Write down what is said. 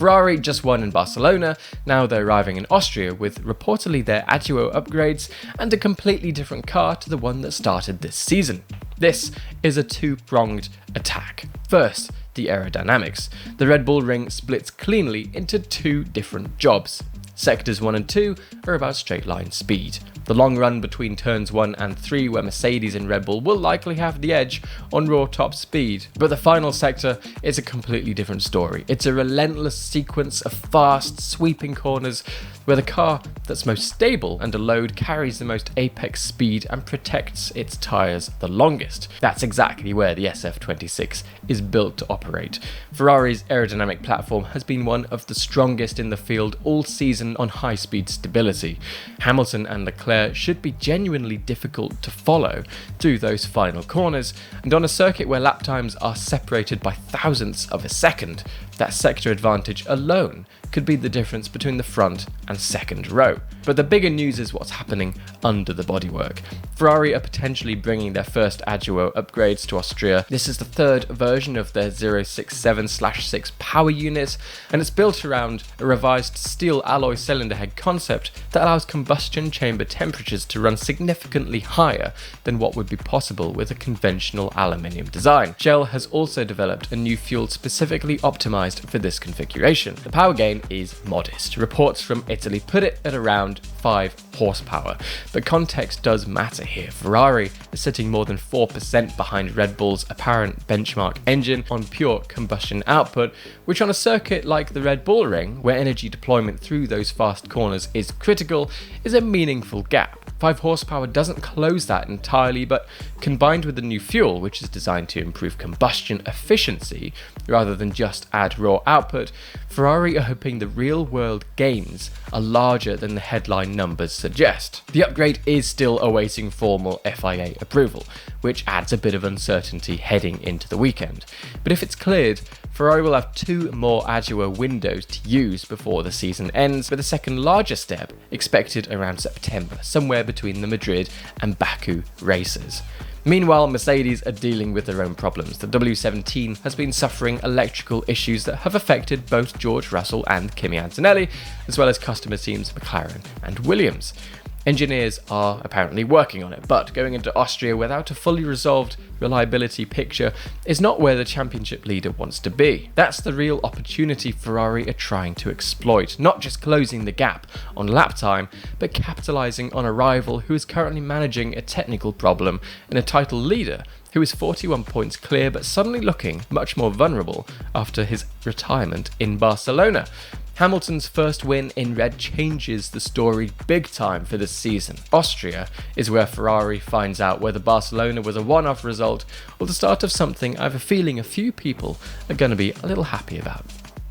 Ferrari just won in Barcelona, now they're arriving in Austria with reportedly their ADUO upgrades and a completely different car to the one that started this season. This is a two-pronged attack. First, the aerodynamics. The Red Bull ring splits cleanly into two different jobs. Sectors 1 and 2 are about straight line speed. The long run between turns 1 and 3 where Mercedes and Red Bull will likely have the edge on raw top speed. But the final sector is a completely different story. It's a relentless sequence of fast, sweeping corners where the car that's most stable under load carries the most apex speed and protects its tyres the longest. That's exactly where the SF26 is built to operate. Ferrari's aerodynamic platform has been one of the strongest in the field all season on high-speed stability. Hamilton and Leclerc should be genuinely difficult to follow through those final corners, and on a circuit where lap times are separated by thousandths of a second, that sector advantage alone could be the difference between the front and second row. But the bigger news is what's happening under the bodywork. Ferrari are potentially bringing their first ADUO upgrades to Austria. This is the third version of their 067/6 power unit, and it's built around a revised steel alloy cylinder head concept that allows combustion chamber temperatures to run significantly higher than what would be possible with a conventional aluminium design. Shell has also developed a new fuel specifically optimized for this configuration. The power gain is modest. Reports from Italy put it at around 5 horsepower, but context does matter here. Ferrari is sitting more than 4% behind Red Bull's apparent benchmark engine on pure combustion output, which on a circuit like the Red Bull Ring, where energy deployment through those fast corners is critical, is a meaningful gap. 5 horsepower doesn't close that entirely, but combined with the new fuel, which is designed to improve combustion efficiency rather than just add raw output, Ferrari are hoping the real-world gains are larger than the headline numbers suggest. The upgrade is still awaiting formal FIA approval, which adds a bit of uncertainty heading into the weekend. But if it's cleared, Ferrari will have 2 more ADUO windows to use before the season ends, with a second larger step expected around September, somewhere between the Madrid and Baku races. Meanwhile, Mercedes are dealing with their own problems. The W17 has been suffering electrical issues that have affected both George Russell and Kimi Antonelli, as well as customer teams McLaren and Williams. Engineers are apparently working on it, but going into Austria without a fully resolved reliability picture is not where the championship leader wants to be. That's the real opportunity Ferrari are trying to exploit, not just closing the gap on lap time, but capitalising on a rival who is currently managing a technical problem and a title leader who is 41 points clear but suddenly looking much more vulnerable after his retirement in Barcelona. Hamilton's first win in red changes the story big time for this season. Austria is where Ferrari finds out whether Barcelona was a one-off result or the start of something I have a feeling a few people are going to be a little happy about.